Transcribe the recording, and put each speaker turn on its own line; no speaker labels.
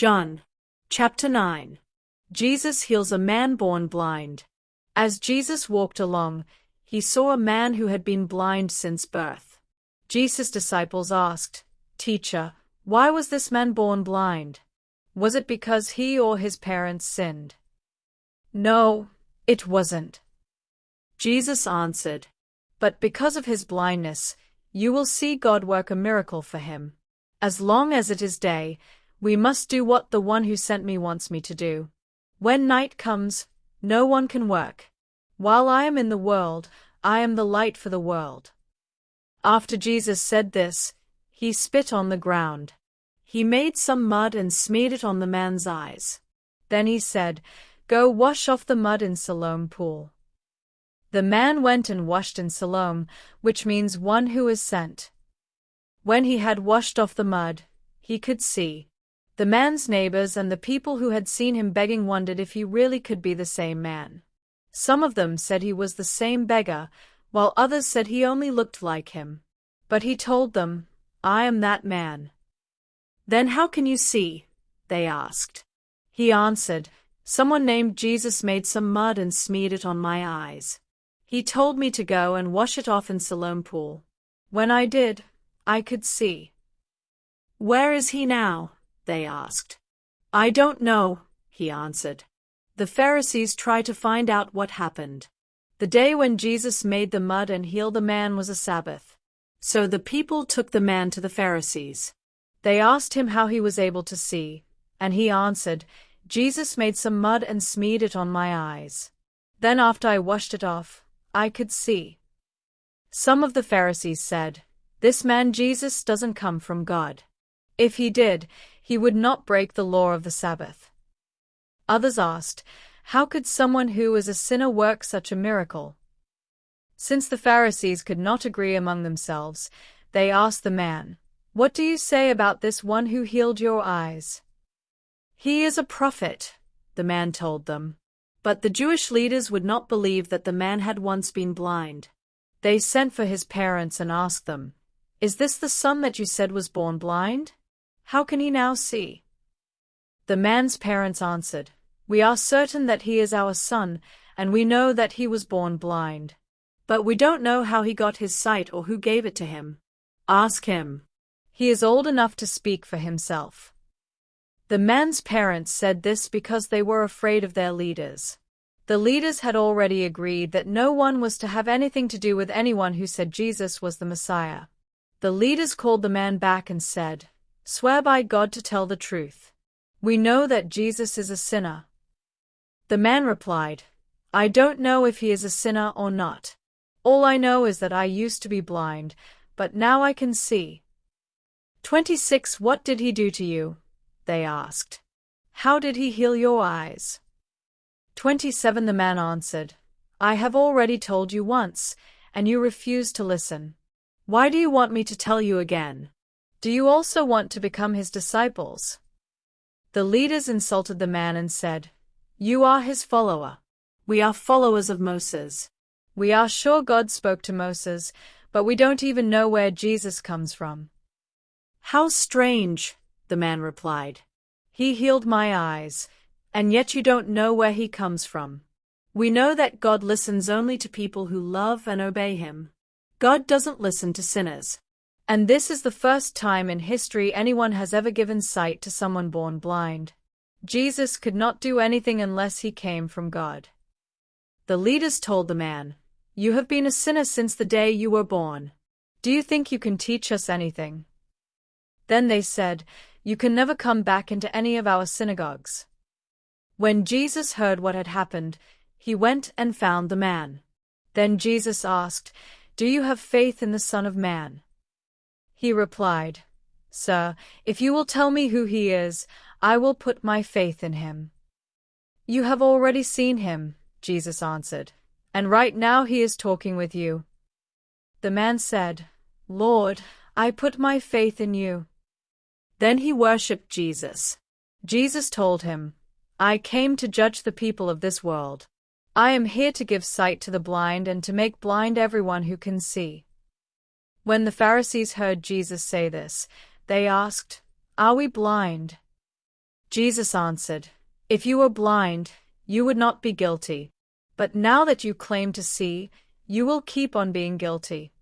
John. Chapter 9. Jesus heals a man born blind. As Jesus walked along, he saw a man who had been blind since birth. Jesus' disciples asked, "Teacher, why was this man born blind? Was it because he or his parents sinned?" "No, it wasn't," Jesus answered. "But because of his blindness, you will see God work a miracle for him. As long as it is day, we must do what the one who sent me wants me to do. When night comes, no one can work. While I am in the world, I am the light for the world." After Jesus said this, he spit on the ground. He made some mud and smeared it on the man's eyes. Then he said, "Go wash off the mud in Siloam pool." The man went and washed in Siloam, which means one who is sent. When he had washed off the mud, he could see. The man's neighbors and the people who had seen him begging wondered if he really could be the same man. Some of them said he was the same beggar, while others said he only looked like him. But he told them, "I am that man." "Then how can you see?" they asked. He answered, "Someone named Jesus made some mud and smeared it on my eyes. He told me to go and wash it off in Siloam pool. When I did, I could see." "Where is he now?" they asked. "I don't know," he answered. The Pharisees tried to find out what happened. The day when Jesus made the mud and healed the man was a Sabbath. So the people took the man to the Pharisees. They asked him how he was able to see, and he answered, "Jesus made some mud and smeared it on my eyes. Then after I washed it off, I could see." Some of the Pharisees said, "This man Jesus doesn't come from God. If he did, he would not break the law of the Sabbath." Others asked, "How could someone who is a sinner work such a miracle?" Since the Pharisees could not agree among themselves, they asked the man, "What do you say about this one who healed your eyes?" "He is a prophet," the man told them. But the Jewish leaders would not believe that the man had once been blind. They sent for his parents and asked them, "Is this the son that you said was born blind? How can he now see?" The man's parents answered, "We are certain that he is our son, and we know that he was born blind. But we don't know how he got his sight or who gave it to him. Ask him. He is old enough to speak for himself." The man's parents said this because they were afraid of their leaders. The leaders had already agreed that no one was to have anything to do with anyone who said Jesus was the Messiah. The leaders called the man back and said, "Swear by God to tell the truth. We know that Jesus is a sinner." The man replied, "I don't know if he is a sinner or not. All I know is that I used to be blind, but now I can see." 26 What did he do to you? They asked. "How did he heal your eyes?" 27 The man answered, "I have already told you once, and you refused to listen. Why do you want me to tell you again? Do you also want to become his disciples?" The leaders insulted the man and said, "You are his follower. We are followers of Moses. We are sure God spoke to Moses, but we don't even know where Jesus comes from." "How strange," the man replied. "He healed my eyes, and yet you don't know where he comes from. We know that God listens only to people who love and obey him. God doesn't listen to sinners. And this is the first time in history anyone has ever given sight to someone born blind. Jesus could not do anything unless he came from God." The leaders told the man, "You have been a sinner since the day you were born. Do you think you can teach us anything?" Then they said, "You can never come back into any of our synagogues." When Jesus heard what had happened, he went and found the man. Then Jesus asked, "Do you have faith in the Son of Man?" He replied, "Sir, if you will tell me who he is, I will put my faith in him." "You have already seen him," Jesus answered, "and right now he is talking with you." The man said, "Lord, I put my faith in you." Then he worshipped Jesus. Jesus told him, "I came to judge the people of this world. I am here to give sight to the blind and to make blind everyone who can see." When the Pharisees heard Jesus say this, they asked, "Are we blind?" Jesus answered, "If you were blind, you would not be guilty. But now that you claim to see, you will keep on being guilty."